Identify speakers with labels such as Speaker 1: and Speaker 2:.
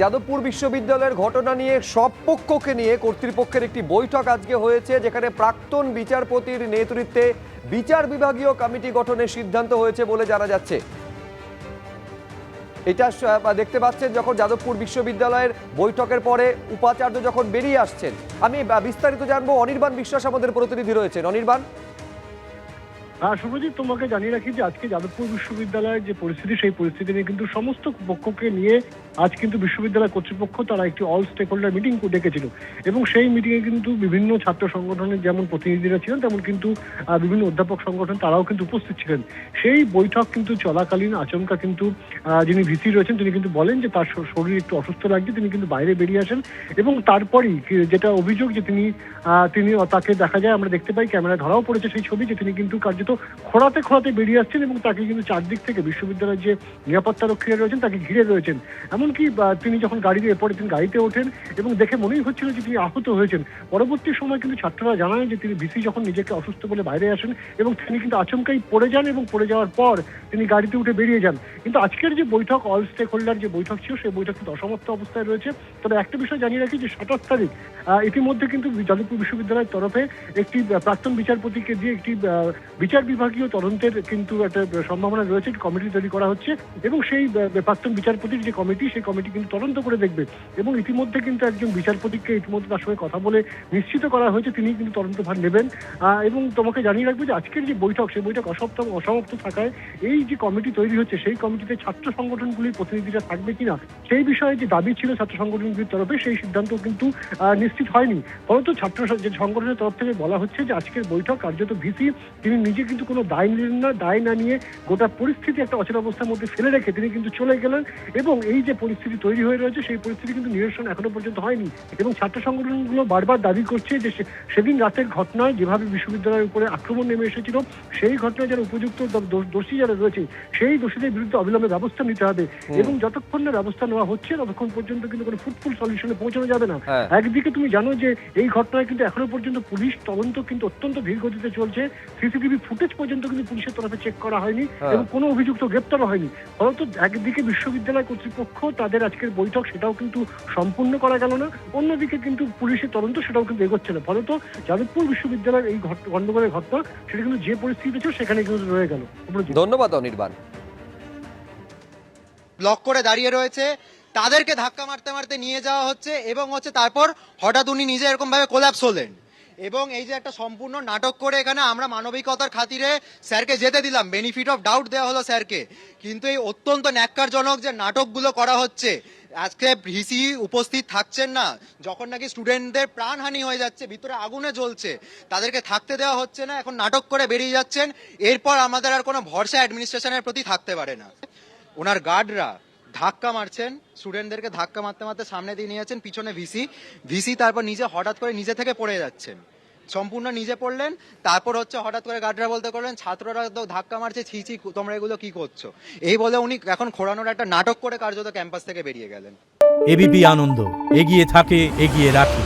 Speaker 1: যাদবপুর বিশ্ববিদ্যালয়ের ঘটনা নিয়ে সব পক্ষকে নিয়ে কর্তৃপক্ষের একটি বৈঠক আজকে হয়েছে, যেখানে প্রাক্তন বিচারপতির নেতৃত্বে বিচার বিভাগীয় কমিটি গঠনের সিদ্ধান্ত হয়েছে বলে জানা যাচ্ছে। এটা দেখতে পাচ্ছেন যখন যাদবপুর বিশ্ববিদ্যালয়ের বৈঠকের পরে উপাচার্য যখন বেরিয়ে আসছেন। আমি বিস্তারিত জানবো, অনির্বাণ বিশ্বাস আমাদের প্রতিনিধি রয়েছেন। অনির্বাণ।
Speaker 2: শুভজিৎ, তোমাকে জানিয়ে রাখি যে আজকে যাদবপুর বিশ্ববিদ্যালয়ের যে পরিস্থিতি, সেই পরিস্থিতি নিয়ে কিন্তু সমস্ত পক্ষকে নিয়ে আজ কিন্তু বিশ্ববিদ্যালয় কর্তৃপক্ষ তারা একটি অল স্টেক হোল্ডার মিটিং ডেকেছিল এবং সেই মিটিংয়ে কিন্তু বিভিন্ন ছাত্র সংগঠনের যেমন প্রতিনিধিরা ছিলেন, তেমন কিন্তু বিভিন্ন অধ্যাপক সংগঠন তারাও কিন্তু উপস্থিত ছিলেন। সেই বৈঠক কিন্তু চলাকালীন আচমকা কিন্তু যিনি ভিসি রয়েছেন তিনি কিন্তু বলেন যে তার শরীর একটু অসুস্থ লাগছে, তিনি কিন্তু বাইরে বেরিয়ে আসেন এবং তারপরই যেটা অভিযোগ যে তিনি তাকে দেখা যায়, আমরা দেখতে পাই ক্যামেরায় ধরাও পড়েছে সেই ছবি, যে তিনি কিন্তু কার্যত খোঁড়াতে খোঁড়াতে বেরিয়ে আসছেন এবং তাকে কিন্তু চারদিক থেকে বিশ্ববিদ্যালয়ের যে নিরাপত্তা রক্ষীরা রয়েছেন তাকে ঘিরে রয়েছেন। এমনকি তিনি যখন তিনি গাড়িতে ওঠেন এবং দেখে মনেই হচ্ছিল যে তিনি আহত হয়েছেন। পরবর্তী সময় কিন্তু ছাত্ররা জানান যে তিনি ভিসি যখন নিজেকে অসুস্থ বলে বাইরে আসেন এবং তিনি কিন্তু আচমকাই পড়ে যান এবং পড়ে যাওয়ার পর তিনি গাড়িতে উঠে বেরিয়ে যান। কিন্তু আজকের যে বৈঠক, অল স্টেক হোল্ডার যে বৈঠক ছিল, সেই বৈঠক কিন্তু অসমাপ্ত অবস্থায় রয়েছে। তবে একটা বিষয় জানিয়ে রাখি যে 27 তারিখ ইতিমধ্যে কিন্তু যাদবপুর বিশ্ববিদ্যালয়ের তরফে একটি প্রাক্তন বিচারপতিকে দিয়ে একটি বিচার বিভাগীয় তদন্তের কিন্তু একটা সম্ভাবনা রয়েছে, কমিটি তৈরি করা হচ্ছে এবং সেই প্রাক্তন বিচারপতির যে কমিটি, সেই কমিটি কিন্তু তদন্ত করে দেখবে এবং ইতিমধ্যে কিন্তু একজন বিচারপতিকে ইতিমধ্যে তার সঙ্গে কথা বলে নিশ্চিত করা হয়েছে তিনি কিন্তু তদন্তভার নেবেন। এবং তোমাকে জানিয়ে রাখবো যে আজকের যে বৈঠক, সেই বৈঠক অসমাপ্ত থাকায় এই যে কমিটি তৈরি হচ্ছে, সেই কমিটিতে ছাত্র সংগঠনগুলির প্রতিনিধিরা থাকবে কিনা সেই বিষয়ে যে দাবি ছিল ছাত্র সংগঠনগুলির তরফে, সেই সিদ্ধান্ত কিন্তু নিশ্চিত হয়নি। ফলত ছাত্র যে সংগঠনের তরফ থেকে বলা হচ্ছে যে আজকের বৈঠক কার্যত ভিসি তিনি নিজে কিন্তু কোনো দায় নিলেন না, দায় না নিয়ে গোটা পরিস্থিতি একটা অচল অবস্থার মধ্যে ফেলে রেখে তিনি কিন্তু চলে গেলেন এবং এই যে পরিস্থিতি তৈরি হয়ে রয়েছে সেই পরিস্থিতি কিন্তু নিরসন এখনো পর্যন্ত হয়নি। এবং ছাত্র সংগঠনগুলো বারবার দাবি করছে যে সেদিন রাতের ঘটনায় যেভাবে বিশ্ববিদ্যালয়ের উপরে আক্রমণ নেমে এসেছিল, সেই ঘটনায় যারা উপযুক্ত দোষী যারা রয়েছে সেই দোষীদের বিরুদ্ধে অবিলম্বে ব্যবস্থা নিতে হবে এবং যতক্ষণ না ব্যবস্থা নেওয়া হচ্ছে ততক্ষণ পর্যন্ত কিন্তু কোনো ফ্রুটফুল সলিউশনে পৌঁছানো যাবে না। একদিকে তুমি জানো যে এই ঘটনায় কিন্তু এখনো পর্যন্ত পুলিশ তদন্ত কিন্তু অত্যন্ত ধীর গতিতে চলছে, সিসিটিভি ফুটেজ পর্যন্ত কিন্তু পুলিশের তরফে চেক করা হয়নি এবং কোনো অভিযুক্ত গ্রেপ্তারও হয়নি। ফলত একদিকে বিশ্ববিদ্যালয় কর্তৃপক্ষ তাদের আজকের বৈঠক সেটাও কিন্তু সম্পূর্ণ করা গেল না, অন্যদিকে কিন্তু পুলিশের তদন্ত সেটাও কিন্তু এগোচ্ছে না। ফলত যাদবপুর বিশ্ববিদ্যালয়ের এই গন্ডগোলের ঘটনা সেটা কিন্তু যে পরিস্থিতি ছিল সেখানে কিন্তু রয়ে গেল।
Speaker 1: ধন্যবাদ অনির্বাণ।
Speaker 3: ব্লক করে দাঁড়িয়ে রয়েছে, তাদেরকে ধাক্কা মারতে মারতে নিয়ে যাওয়া হচ্ছে এবং তারপর হঠাৎ উনি নিজে এরকম ভাবে কোল্যাপস হলেন এবং এই যে একটা সম্পূর্ণ নাটক করে এখানে আমরা মানবিকতার খাতিরে স্যারকে যেতে দিলাম, বেনিফিট অফ ডাউট দেওয়া হলো স্যারকে, কিন্তু এই অত্যন্ত ন্যাক্কারজনক যে নাটকগুলো করা হচ্ছে, আজকে ভিসি উপস্থিত থাকছেন না, যখন নাকি স্টুডেন্টদের প্রাণহানি হয়ে যাচ্ছে, ভিতরে আগুনে জ্বলছে, তাদেরকে থাকতে দেওয়া হচ্ছে না, এখন নাটক করে বেরিয়ে যাচ্ছেন। এরপর আমাদের আর কোনো ভরসা অ্যাডমিনিস্ট্রেশনের প্রতি থাকতে পারে না। ওনার গার্ডরা ধাক্কা মারছেন, স্টুডেন্টদেরকে ধাক্কা মারতে মারতে সামনে দিয়ে নিয়ে যাচ্ছেন, পিছনে ভিসি তারপর নিজে হঠাৎ করে নিজে থেকে পড়ে যাচ্ছেন, সম্পূর্ণ নিজে পড়লেন। তারপর হঠাৎ করে গার্ডরা বলতে করলেন ছাত্ররা তো ধাক্কা মারছে, ছি তোমরা এগুলো কি করছো, এই বলে উনি এখন খোঁড়ানোর একটা নাটক করে কার্যত ক্যাম্পাস থেকে বেরিয়ে গেলেন।
Speaker 4: এবিপি আনন্দ এগিয়ে থাকে, এগিয়ে রাখে।